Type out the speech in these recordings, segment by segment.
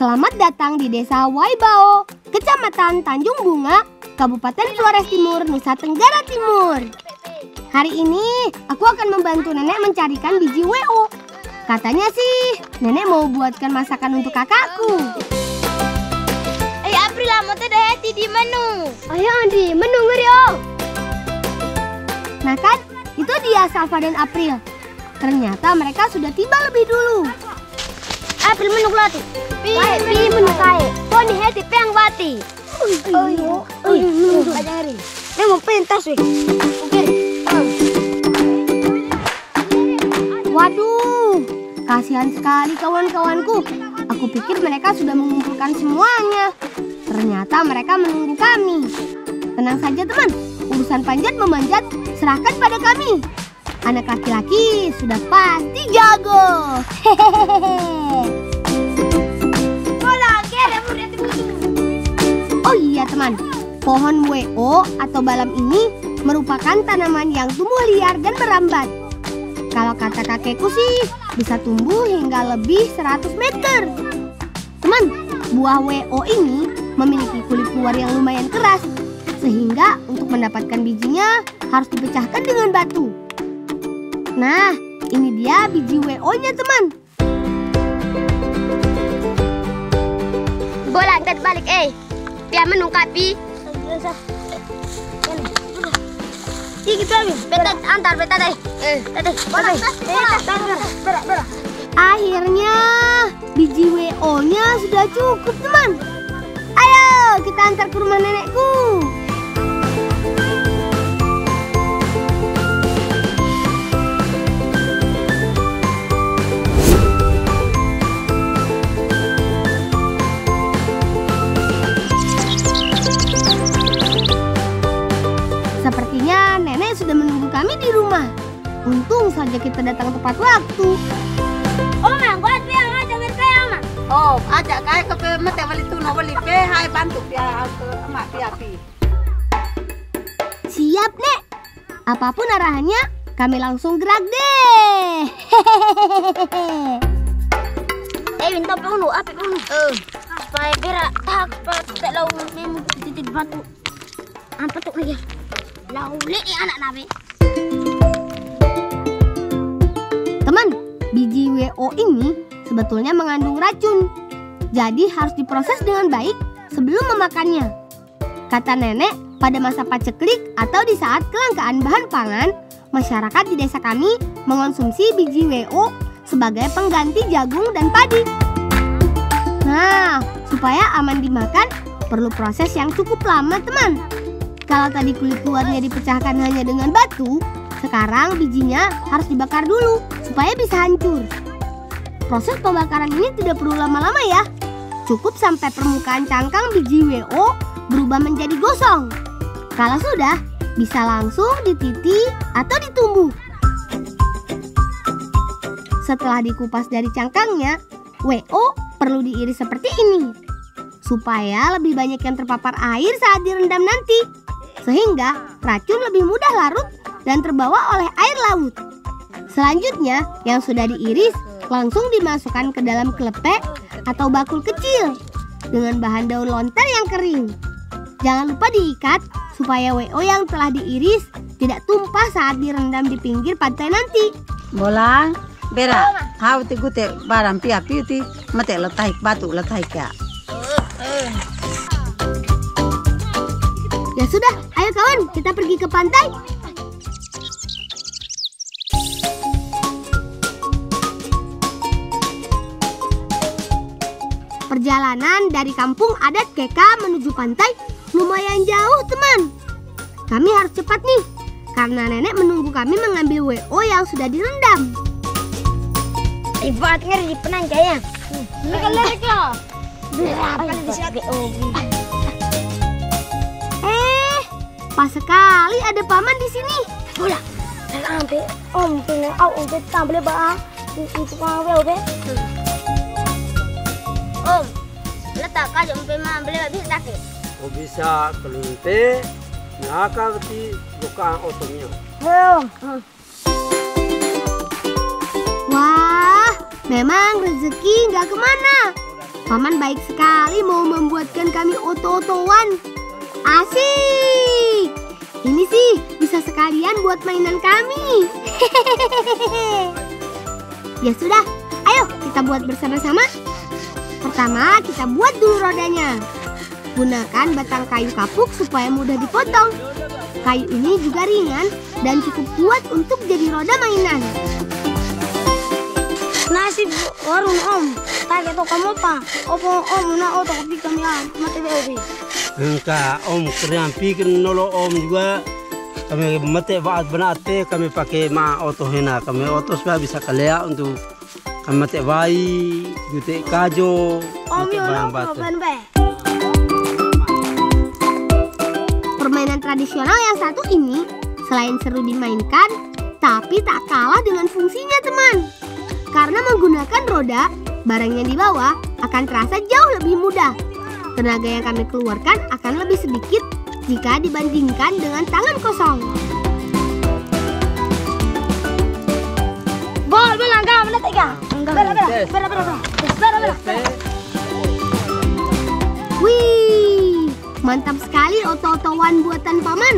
Selamat datang di Desa Waibao, Kecamatan Tanjung Bunga, Kabupaten Flores Timur, Nusa Tenggara Timur. Hari ini aku akan membantu nenek mencarikan biji WO. Katanya sih, nenek mau buatkan masakan untuk kakakku. Ayo April, mau teh hati di menu. Ayo Andri, menu ngerio. Nah kan, itu dia Salva dan April. Ternyata mereka sudah tiba lebih dulu. April menu kelati. Pi menu kae. Poni hati peang bati. Menu aja hari. Dia mau pentas weh. Oke. Waduh, kasihan sekali kawan-kawanku. Aku pikir mereka sudah mengumpulkan semuanya. Ternyata mereka menunggu kami. Tenang saja teman, urusan panjat memanjat serahkan pada kami. Anak laki-laki sudah pasti jago. Oh iya teman, pohon WO atau balam ini merupakan tanaman yang tumbuh liar dan merambat. Kalau kata kakekku sih bisa tumbuh hingga lebih 100 meter. Teman, buah WO ini memiliki kulit luar yang lumayan keras, sehingga untuk mendapatkan bijinya harus dipecahkan dengan batu. Nah, ini dia biji WO-nya teman. Bola angkat balik biar menungkapi. Iki tuh betat antar betat Akhirnya biji WO-nya sudah cukup teman. Ayo kita antar ke rumah nenekku. Sepertinya nenek sudah menunggu kami di rumah. Untung saja kita datang tepat waktu. Oma, buat peang aja berpeang mah. Oh, ajak kaya ke mete balik tuh no balik hai bantu dia ke emak piapi. Siap, Nek. Apapun arahannya, kami langsung gerak deh. Minta peang apa peang? Supaya berak tak lau nemu titik batu. Apa tuh lagi? Lau anak nabe. Teman, biji WO ini sebetulnya mengandung racun. Jadi harus diproses dengan baik sebelum memakannya. Kata nenek, pada masa paceklik atau di saat kelangkaan bahan pangan, masyarakat di desa kami mengonsumsi biji WO sebagai pengganti jagung dan padi. Nah, supaya aman dimakan, perlu proses yang cukup lama teman. Kalau tadi kulit luarnya dipecahkan hanya dengan batu, sekarang bijinya harus dibakar dulu supaya bisa hancur. Proses pembakaran ini tidak perlu lama-lama ya. Cukup sampai permukaan cangkang biji WO berubah menjadi gosong. Kalau sudah, bisa langsung dititi atau ditumbuk. Setelah dikupas dari cangkangnya, WO perlu diiris seperti ini, supaya lebih banyak yang terpapar air saat direndam nanti. Sehingga racun lebih mudah larut dan terbawa oleh air laut. Selanjutnya, yang sudah diiris langsung dimasukkan ke dalam kelepek atau bakul kecil dengan bahan daun lontar yang kering. Jangan lupa diikat supaya WO yang telah diiris tidak tumpah saat direndam di pinggir pantai nanti. Bolang, berak, hau ti gute barang piapi ti mate letai batu letai ka. Ya sudah, ayo kawan, kita pergi ke pantai. Perjalanan dari kampung adat Keka menuju pantai lumayan jauh teman. Kami harus cepat nih, karena nenek menunggu kami mengambil WO yang sudah direndam. Ibarat ngeri di penanjaya. Lerik loh. Berapa di sini? Pas sekali ada paman di sini. Bola. Sampai om punya om tampil bah. Itu kau be. Om, letak aja om beli bisa sakit. Oh bisa kelumpe, naka berarti bukan otomnya. Wah, memang rezeki nggak kemana. Paman baik sekali mau membuatkan kami oto-otoan. Asik! Ini sih bisa sekalian buat mainan kami. Ya sudah, ayo kita buat bersama-sama. Pertama kita buat dulu rodanya. Gunakan batang kayu kapuk supaya mudah dipotong. Kayu ini juga ringan dan cukup kuat untuk jadi roda mainan. Nasi warung om, tak itu kamu apa? Opo om na oto kopi kami mati beobi. Enggak, Om kalian pikir nolong Om juga. Kami mati baat benate kami pakai oto hena. Kami oto supaya bisa kalea untuk kami mati bayi, gute kajo, mati barang batu. Permainan tradisional yang satu ini selain seru dimainkan, tapi tak kalah dengan fungsinya teman. Karena menggunakan roda, barang yang dibawa akan terasa jauh lebih mudah. Tenaga yang kami keluarkan akan lebih sedikit jika dibandingkan dengan tangan kosong. Bol bilang kau mana tiga? Bela. Wih, mantap sekali oto-otoan buatan paman.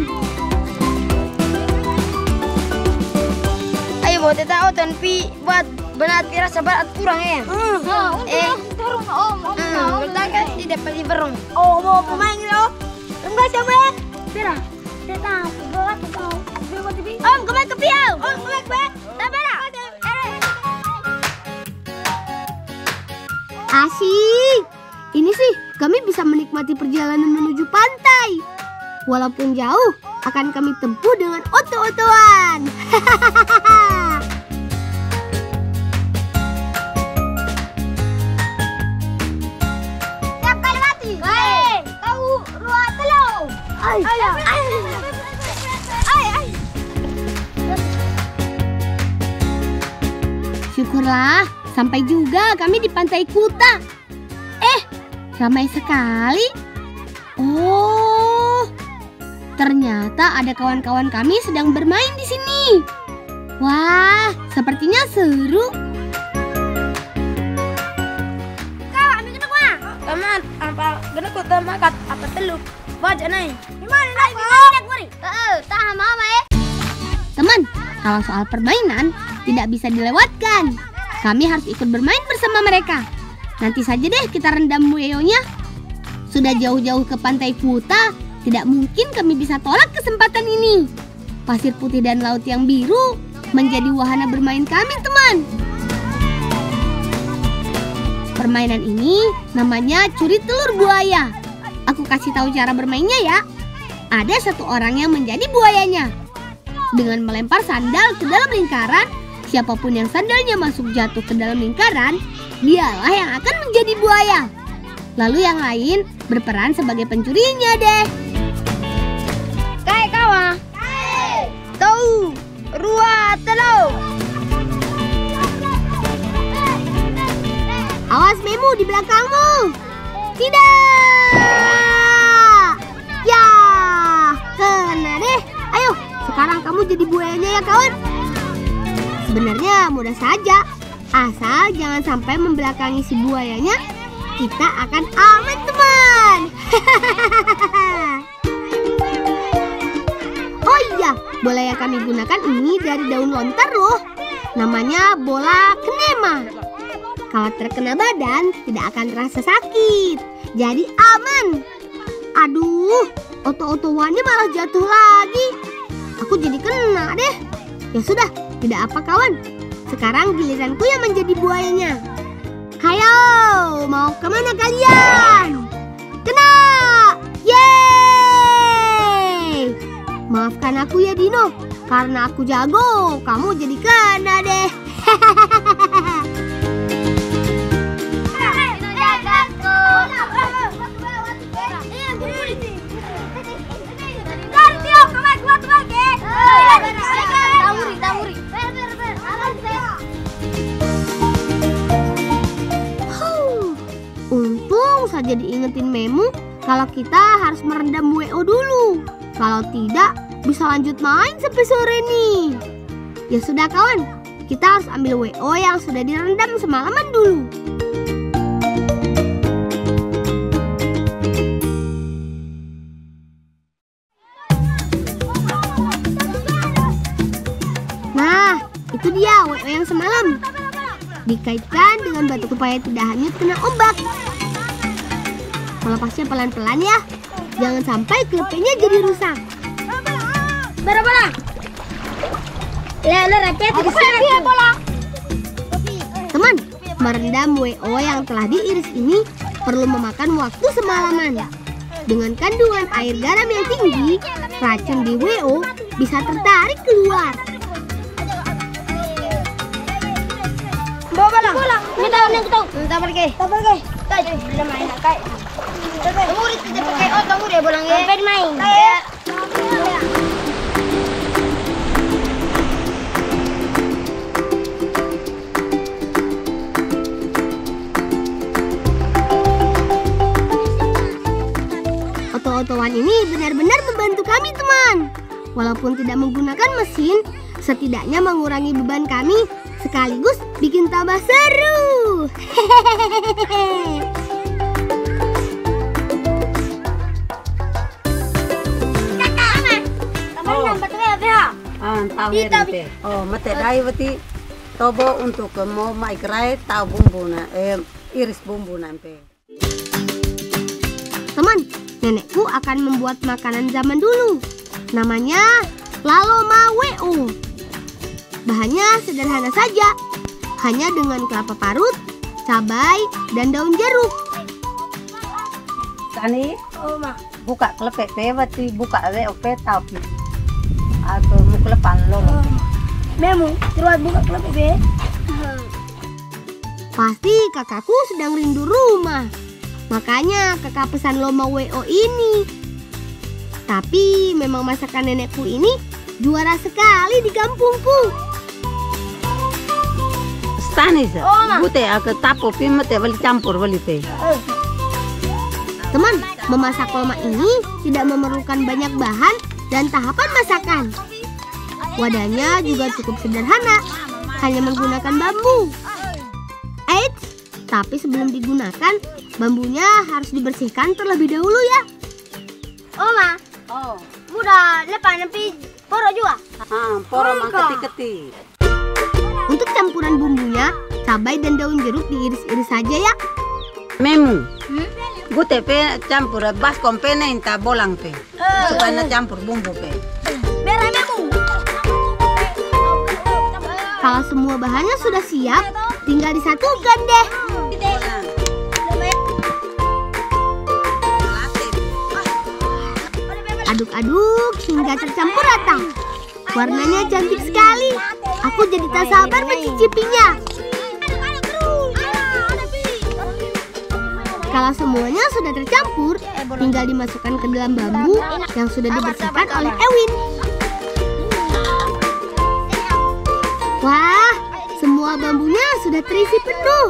Ayo buat kita oton pi buat benar rasa berat kurang ya. Turun om. Bertangga tidak pasti berong. Oh mau pemain lo? Enggak siapa? Bera. Kita buat kau. Om kembali ke piau. Om kembali ke. Tabera. Asyik. Ini sih kami bisa menikmati perjalanan menuju pantai. Walaupun jauh, akan kami tempuh dengan oto-otoan. Siap kali mati. Hei, kau ruat telur. Ayo. Syukurlah, sampai juga kami di Pantai Kuta. Ramai sekali. Oh, ternyata ada kawan-kawan kami sedang bermain di sini. Wah, sepertinya seru. Kau ambil kena gua. Teman, apa kena kau temakat apa telur? Baca naik. Gimana naik? Gimana guri? Tahan apa ya? Teman, kalau soal permainan tidak bisa dilewatkan. Kami harus ikut bermain bersama mereka. Nanti saja deh kita rendam bueyonya. Sudah jauh-jauh ke Pantai Kuta, tidak mungkin kami bisa tolak kesempatan ini. Pasir putih dan laut yang biru menjadi wahana bermain kami, teman. Permainan ini namanya curi telur buaya. Aku kasih tahu cara bermainnya ya. Ada satu orang yang menjadi buayanya. Dengan melempar sandal ke dalam lingkaran, siapapun yang sandalnya masuk jatuh ke dalam lingkaran, dialah yang akan menjadi buaya. Lalu yang lain berperan sebagai pencurinya deh. Kayak kawan. Tahu ruat telur. Awas Memu di belakangmu. Tidak. Ya, kena deh. Ayo, sekarang kamu jadi buayanya ya kawan. Sebenarnya mudah saja. Asal jangan sampai membelakangi si buayanya, kita akan aman teman. Oh iya, bola yang kami gunakan ini dari daun lontar loh. Namanya bola kenema. Kalau terkena badan tidak akan terasa sakit, jadi aman. Aduh, oto-otoannya malah jatuh lagi. Aku jadi kena deh. Ya sudah, tidak apa kawan. Sekarang giliranku yang menjadi buayanya. Hayo, mau kemana kalian? Kena! Yeay! Maafkan aku ya Dino, karena aku jago, kamu jadi kena deh. Untung saja diingetin Memu kalau kita harus merendam WO dulu. Kalau tidak, bisa lanjut main sampai sore nih. Ya sudah kawan, kita harus ambil WO yang sudah direndam semalaman dulu. dia WO yang semalam. Dikaitkan dengan batu supaya tidak hanyut kena ombak. Melepasnya pelan-pelan ya. Jangan sampai kelepenya jadi rusak. Bara. Lele rakyat di sana. Bola. Teman, merendam WO yang telah diiris ini perlu memakan waktu semalaman. Dengan kandungan air garam yang tinggi, racun di WO bisa tertarik keluar. Bola. Minta kita. Minta pergi. Kayak belum main kayak. Murid tidak pakai otak murid bolang ya. Main. Kayak. Oto-otoan ini benar-benar membantu kami, teman. Walaupun tidak menggunakan mesin, setidaknya mengurangi beban kami sekaligus bikin tambah seru. Tahu ya, oh, mate dai wati tobo untuk mau mai kerai tahu bumbu na, iris bumbu nampe. Teman, nenekku akan membuat makanan zaman dulu. Namanya laloma WO. Bahannya sederhana saja, hanya dengan kelapa parut, cabai, dan daun jeruk. Kani, buka kelepek pewati, buka WO tahu atau muklepan lolo. Memu, teruat buka kelepek be. Pasti kakakku sedang rindu rumah. Makanya kakak pesan loma WO ini. Tapi memang masakan nenekku ini juara sekali di kampungku. Stani sih, bute aku tapo mate beli campur beli teh. Teman, memasak loma ini tidak memerlukan banyak bahan dan tahapan masakan. Wadahnya juga cukup sederhana, hanya menggunakan bambu. Eits, tapi sebelum digunakan, bambunya harus dibersihkan terlebih dahulu ya. Oma, mudah lepas nanti poro juga. Poro mangketi-keti. Untuk campuran bumbunya, cabai dan daun jeruk diiris-iris saja ya. Memu, bute pe campur baskom pe nenta bolang pe, supaya na campur bumbu pe. Merah memu. Kalau semua bahannya sudah siap, tinggal disatukan deh. Aduk-aduk hingga tercampur rata. Warnanya cantik sekali. Aku jadi tak sabar mencicipinya. Kalau semuanya sudah tercampur, tinggal dimasukkan ke dalam bambu yang sudah dibersihkan oleh Ewin. Wah, semua bambunya sudah terisi penuh.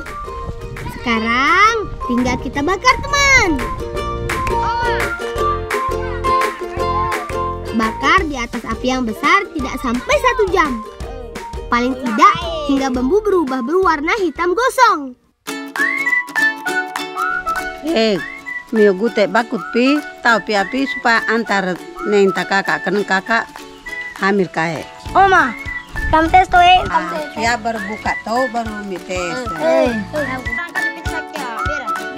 Sekarang tinggal kita bakar, teman. Bakar di atas api yang besar tidak sampai 1 jam. Paling tidak hingga bambu berubah berwarna hitam gosong. Mio gute bakut pi, tahu pi api supaya antar nenta kakak kena kakak hamil kae. Oma, kamu tes tuh Ya baru buka tahu baru mi tes.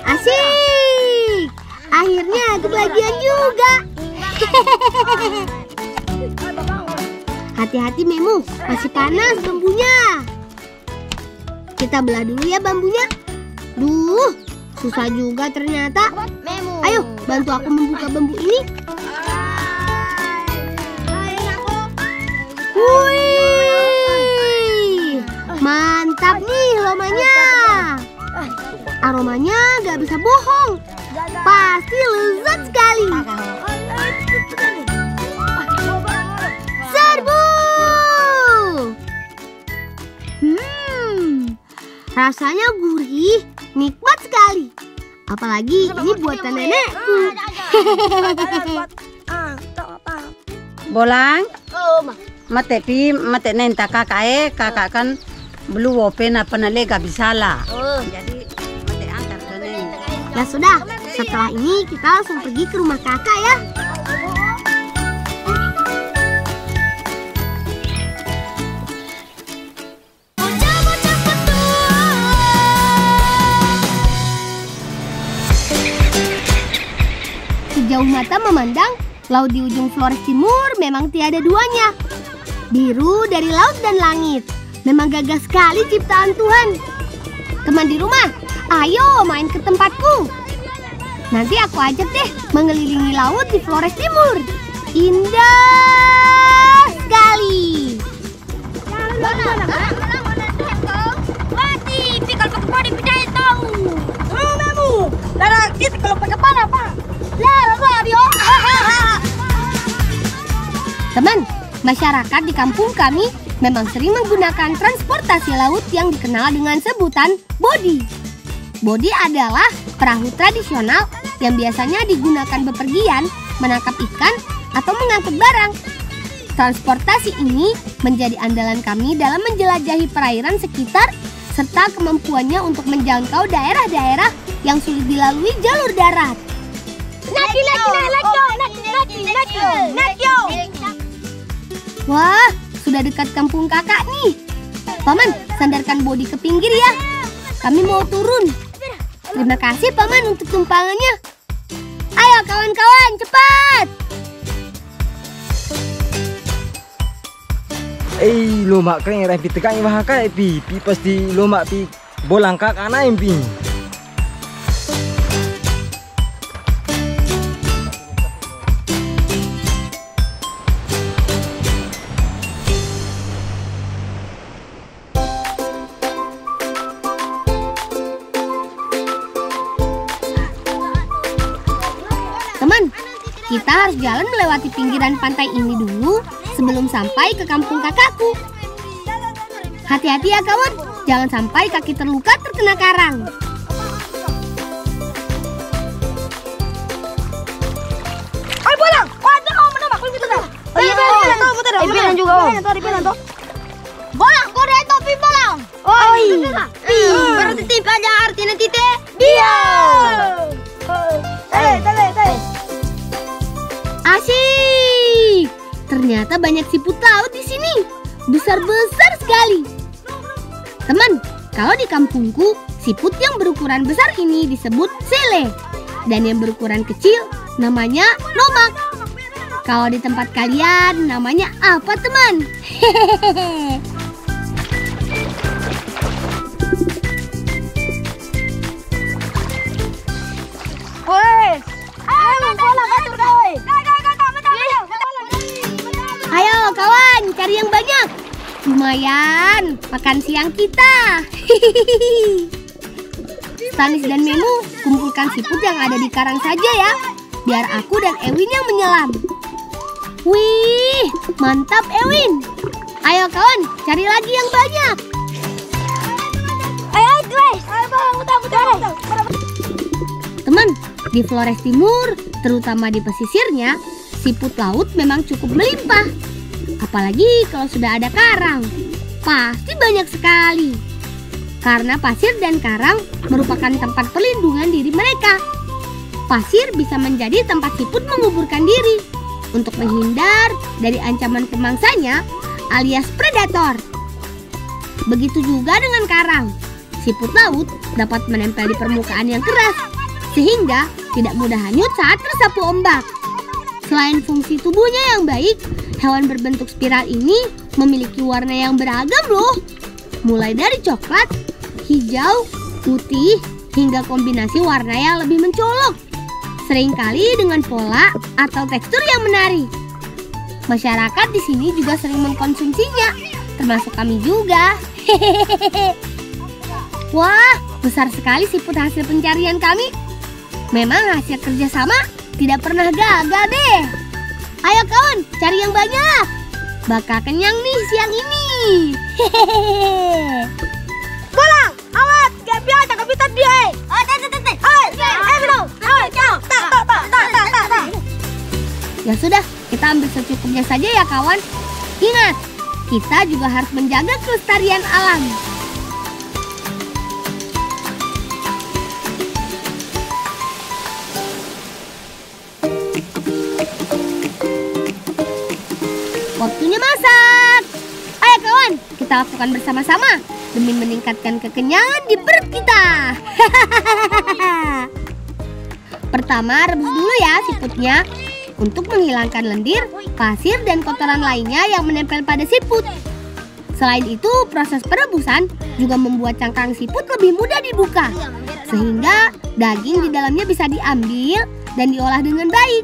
Asik, akhirnya kebagian juga. Hati-hati Memu, masih panas bambunya. Kita belah dulu ya bambunya. Duh, susah juga ternyata. Ayo, bantu aku membuka bambu ini. Wih, mantap nih lomanya. Aromanya gak bisa bohong. Pasti lezat sekali. Serbu. Rasanya gurih, nikmat sekali. Apalagi ini buatan nenekku. Bolang? Mate pi, mate nenta kakak kakak kan belum pena lega bisala. Jadi mate antar ke nenta. Ya sudah, setelah ini kita langsung pergi ke rumah kakak ya. Sejauh mata memandang, laut di ujung Flores Timur memang tiada duanya. Biru dari laut dan langit. Memang gagah sekali ciptaan Tuhan. Teman di rumah, ayo main ke tempatku. Nanti aku ajak deh mengelilingi laut di Flores Timur. Indah sekali. Mati, pikal pakai body pindahin tahu. Memu, lara kita kalau pakai pana apa? Lara radio. Teman, masyarakat di kampung kami memang sering menggunakan transportasi laut yang dikenal dengan sebutan bodi. Bodi adalah perahu tradisional yang biasanya digunakan bepergian, menangkap ikan, atau mengangkut barang. Transportasi ini menjadi andalan kami dalam menjelajahi perairan sekitar serta kemampuannya untuk menjangkau daerah-daerah yang sulit dilalui jalur darat. Wah, sudah dekat kampung kakak nih. Paman, sandarkan bodi ke pinggir ya. Kami mau turun. Terima kasih Paman untuk tumpangannya. Ayo kawan-kawan, cepat. Lomak kering rapi tekan bahaka pi pasti lomak pi bolang kak ana pi. Teman, kita harus jalan melewati pinggiran pantai ini dulu sebelum sampai ke kampung kakakku. Hati-hati ya kawan, jangan sampai kaki terluka terkena karang. Ayo bolang, ada kamu menembak begitu dah. Bilang juga om. Bolang, kau ada topi bolang. Oi. Berarti tipe aja artinya tite. Dia. Asyik! Ternyata banyak siput laut di sini. Besar-besar sekali. Teman, kalau di kampungku, siput yang berukuran besar ini disebut sele. Dan yang berukuran kecil namanya lomak. Kalau di tempat kalian namanya apa teman? Hehehe. Ayo kawan, cari yang banyak. Lumayan, makan siang kita. Stanis dan Memu, kumpulkan siput yang ada di karang saja ya. Biar aku dan Ewin yang menyelam. Wih, mantap Ewin. Ayo kawan, cari lagi yang banyak. Ayo guys, Teman, di Flores Timur, terutama di pesisirnya, siput laut memang cukup melimpah. Apalagi kalau sudah ada karang, pasti banyak sekali. Karena pasir dan karang merupakan tempat perlindungan diri mereka. Pasir bisa menjadi tempat siput menguburkan diri untuk menghindar dari ancaman pemangsanya alias predator. Begitu juga dengan karang. Siput laut dapat menempel di permukaan yang keras sehingga tidak mudah hanyut saat tersapu ombak. Selain fungsi tubuhnya yang baik, hewan berbentuk spiral ini memiliki warna yang beragam loh. Mulai dari coklat, hijau, putih, hingga kombinasi warna yang lebih mencolok. Seringkali dengan pola atau tekstur yang menarik. Masyarakat di sini juga sering mengkonsumsinya, termasuk kami juga. Hehehe. Wah, besar sekali siput hasil pencarian kami. Memang hasil kerjasama tidak pernah gagal deh. Ayo kawan, cari yang banyak. Bakal kenyang nih siang ini. Hehehe. bolang, awas, gak biasa, gak bisa dia. Ya sudah, kita ambil secukupnya saja ya kawan. Ingat, kita juga harus menjaga kelestarian alam. Waktunya masak. Ayo kawan, kita lakukan bersama-sama demi meningkatkan kekenyangan di perut kita. Pertama, rebus dulu ya siputnya untuk menghilangkan lendir, pasir, dan kotoran lainnya yang menempel pada siput. Selain itu, proses perebusan juga membuat cangkang siput lebih mudah dibuka, sehingga daging di dalamnya bisa diambil dan diolah dengan baik.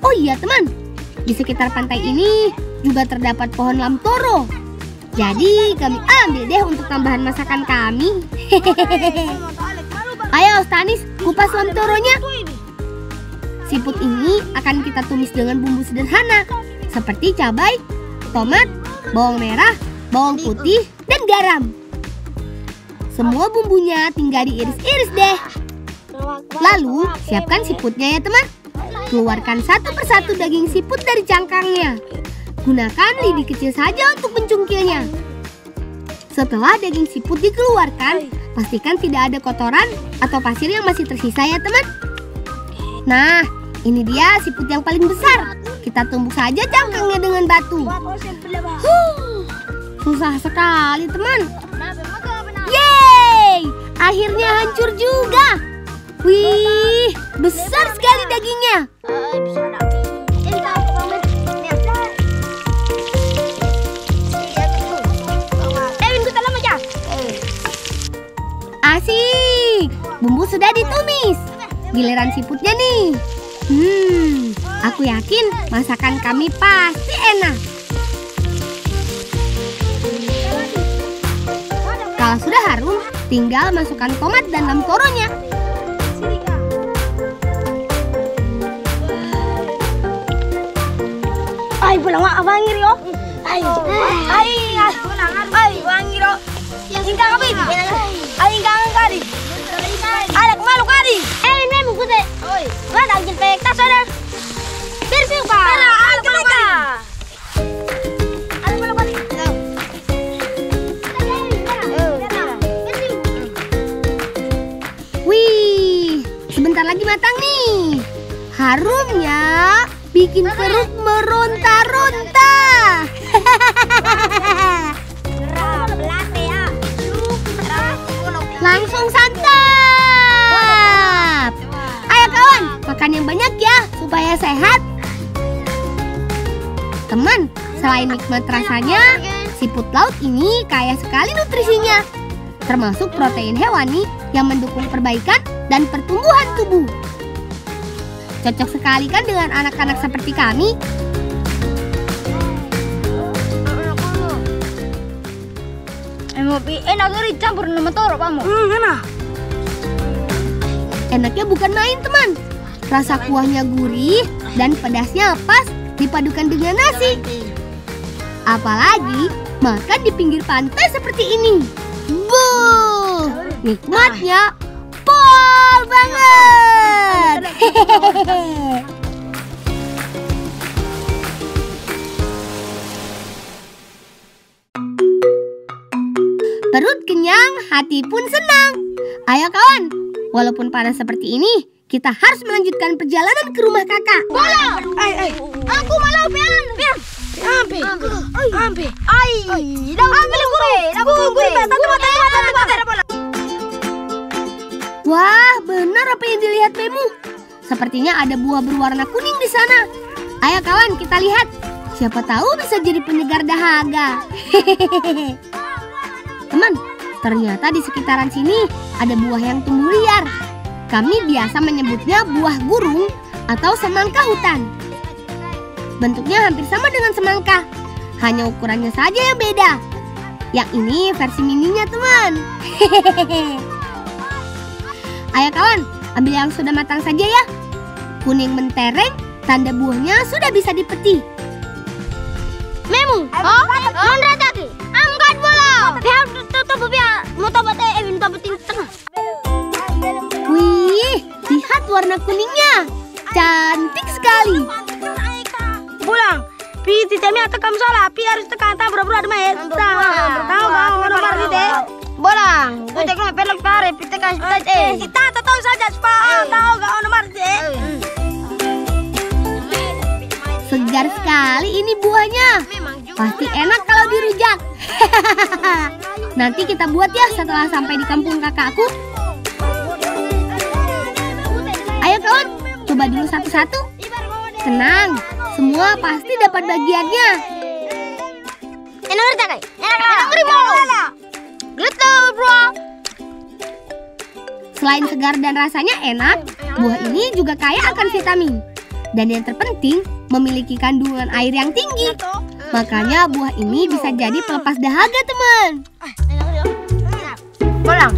Oh iya teman, di sekitar pantai ini juga terdapat pohon lamtoro. Jadi kami ambil deh untuk tambahan masakan kami. Ayo Stanis, kupas lamtoronya. Siput ini akan kita tumis dengan bumbu sederhana seperti cabai, tomat, bawang merah, bawang putih, dan garam. Semua bumbunya tinggal diiris-iris deh. Lalu siapkan siputnya ya teman. Keluarkan satu persatu daging siput dari cangkangnya. Gunakan lidi kecil saja untuk mencungkilnya. Setelah daging siput dikeluarkan, pastikan tidak ada kotoran atau pasir yang masih tersisa ya teman. Nah, ini dia siput yang paling besar. Kita tumbuk saja cangkangnya dengan batu. Susah sekali teman. Yeay, akhirnya hancur juga. Wih, besar sekali dagingnya. Asik, bumbu sudah ditumis. Giliran siputnya nih. Aku yakin masakan kami pasti enak. Kalau sudah harum, tinggal masukkan tomat dan lamtoronya. Ay, pulang abang ngiri yo. Ay, bang ngiri. Hingga kapit. Ay, hingga kali. Alak malu kali. Ini buku deh. Mana angin pekta sana. Bersih pak. Alak malu kali. Alak malu kali. Wih, sebentar lagi matang nih. Harumnya bikin perut meronta-ronta. Langsung santap. Ayo kawan, makan yang banyak ya supaya sehat. Teman, selain nikmat rasanya, siput laut ini kaya sekali nutrisinya, termasuk protein hewani yang mendukung perbaikan dan pertumbuhan tubuh. Cocok sekali kan dengan anak-anak seperti kami? Enak dari campur nama toro kamu. Enak. Enaknya bukan main teman. Rasa kuahnya gurih dan pedasnya pas dipadukan dengan nasi. Apalagi makan di pinggir pantai seperti ini. Buh, nikmatnya pol banget. Perut kenyang, hati pun senang. Ayo kawan, walaupun panas seperti ini, kita harus melanjutkan perjalanan ke rumah kakak. Bola. Aku malau pian. Ambil. Ay. Ambil gue. Wah, benar apa yang dilihat Memu. Sepertinya ada buah berwarna kuning di sana. Ayo kawan, kita lihat. Siapa tahu bisa jadi penyegar dahaga. Teman, ternyata di sekitaran sini ada buah yang tumbuh liar. Kami biasa menyebutnya buah gurung atau semangka hutan. Bentuknya hampir sama dengan semangka, hanya ukurannya saja yang beda. Yang ini versi mininya teman. Ayo kawan, ambil yang sudah matang saja ya. Kuning mentereng, tanda buahnya sudah bisa dipetik. Memu. Non rataki. Angkat bola. Biar tutup biar mau tabatin tengah. Wih, lihat warna kuningnya. Cantik sekali. Pulang. Pi titemi atau kamu salah. Pi harus tekan tabrak-brak demi. Tahu nomor di deh. Bolang. Gue tekan pelok kare. Pi tekan saja. Kita tahu saja supaya tahu gak nomor deh. Segar sekali ini buahnya. Pasti enak kalau dirujak. Nanti kita buat ya setelah sampai di kampung kakakku. Ayo kawan. Coba dulu satu-satu. Tenang, semua pasti dapat bagiannya. Enak ngerti kak? Enak lah. Gitu bro. Selain segar dan rasanya enak, buah ini juga kaya akan vitamin. Dan yang terpenting, memiliki kandungan air yang tinggi. Makanya buah ini bisa jadi pelepas dahaga, teman. Pulang.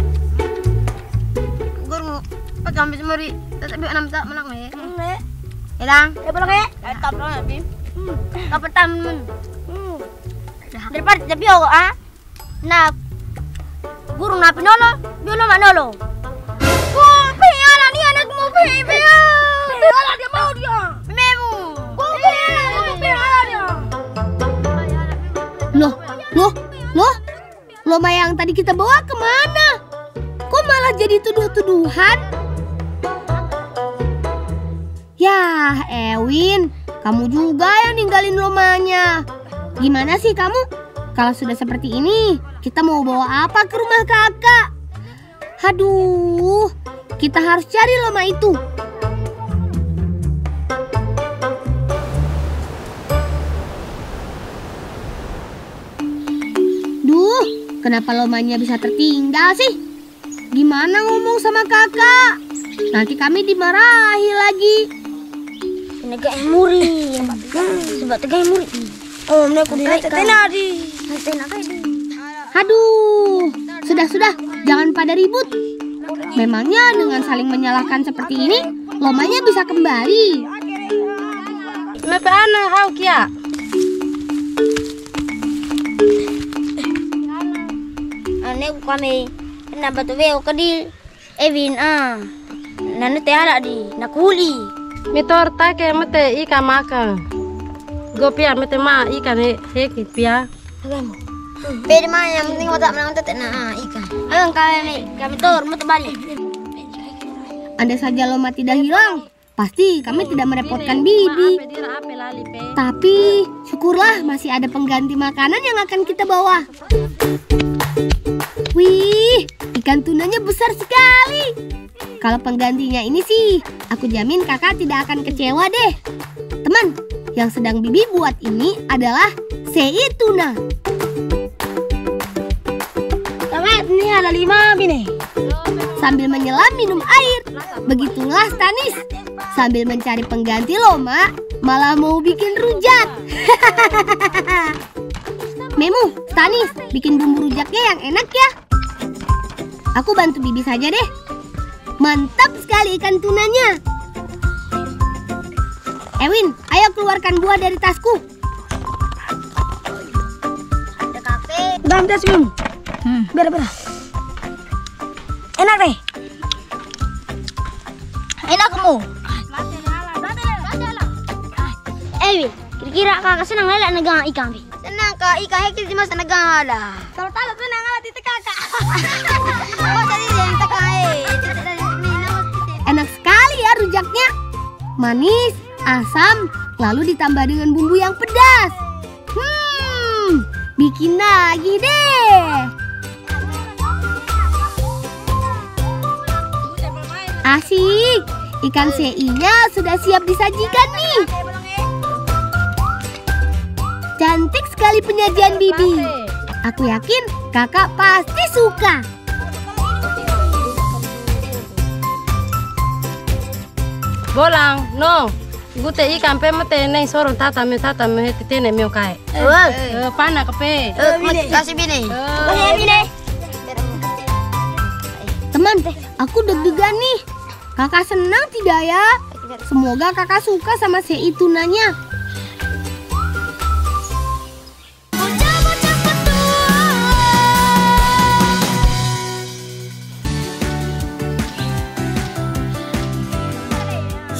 Guru, pak ambil semuri. Tapi enam tak menang ya. Hilang. Pulang ya. Tak pulang ya, Bim. Kapan taman? Daripada tapi nah, guru napi nolo, biolo mak nolo. Wah, piala nih anakmu piala. Piala dia mau dia. Memu. Piala dia. Loh, loma yang tadi kita bawa kemana? Kok malah jadi tuduh-tuduhan? Yah, Ewin, kamu juga yang ninggalin lomanya. Gimana sih kamu? Kalau sudah seperti ini, kita mau bawa apa ke rumah kakak? Aduh, kita harus cari loma itu. Duh, kenapa lomanya bisa tertinggal sih? Gimana ngomong sama kakak? Nanti kami dimarahi lagi. Negak muri. Sebab tegak muri. Oh, mereka di tadi. Aduh, sudah, jangan pada ribut. Memangnya dengan saling menyalahkan seperti ini, lomanya bisa kembali. Mepe ana hau kia. Ane kami na batu veo kadi Evin nanu te ala di nakuli. Mitor take mete ika maka. Gopia mete ma ika ne heki pia. Agamu. Pede ma yang penting mata menang tete na ikan. Ayo kami tor muter balik. Andai saja loma tidak hilang, pasti kami tidak merepotkan Bibi. Tapi syukurlah masih ada pengganti makanan yang akan kita bawa. Wih, ikan tunanya besar sekali. Kalau penggantinya ini sih, aku jamin kakak tidak akan kecewa deh. Teman, yang sedang Bibi buat ini adalah sei tuna. Teman, ini ada 5 bini. Sambil menyelam minum air, begitulah Stanis. Sambil mencari pengganti loma, malah mau bikin rujak. Memu, Stanis, bikin bumbu rujaknya yang enak ya. Aku bantu Bibi saja deh. Mantap sekali ikan tunanya. Ewin, ayo keluarkan buah dari tasku. Ada kafe. Dalam tas Bim. Biar. Enak deh. Enak kamu. Ewin, kira-kira kakak senang lelak negang ikan Bim? Senang kak, ikan hekit di masa negang ada. Kalau tak senang ala titik kakak. Oh tadi dia yang tekan Enak sekali ya rujaknya. Manis, asam, lalu ditambah dengan bumbu yang pedas. Bikin lagi deh. Asik, ikan sei-nya sudah siap disajikan nih. Cantik sekali penyajian Bibi. Aku yakin kakak pasti suka. Bolang, no. Gute ikan pe mate neng sorong tata me heti tene meu kai. Pana kape. Kasih bini. Kasih bini. Teman, aku deg-degan nih. Kakak senang tidak ya? Semoga kakak suka sama sei tunanya.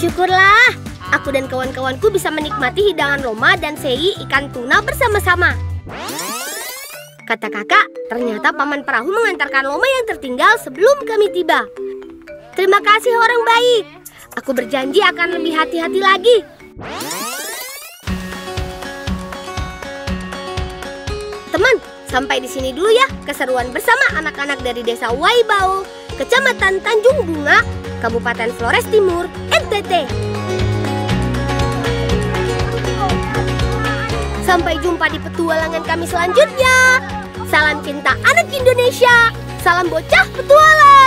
Syukurlah, aku dan kawan-kawanku bisa menikmati hidangan loma dan sei ikan tuna bersama-sama. Kata kakak, ternyata paman perahu mengantarkan loma yang tertinggal sebelum kami tiba. Terima kasih orang baik. Aku berjanji akan lebih hati-hati lagi. Teman, sampai di sini dulu ya keseruan bersama anak-anak dari Desa Waibao, Kecamatan Tanjung Bunga, Kabupaten Flores Timur, NTT. Sampai jumpa di petualangan kami selanjutnya. Salam cinta anak Indonesia. Salam bocah petualang.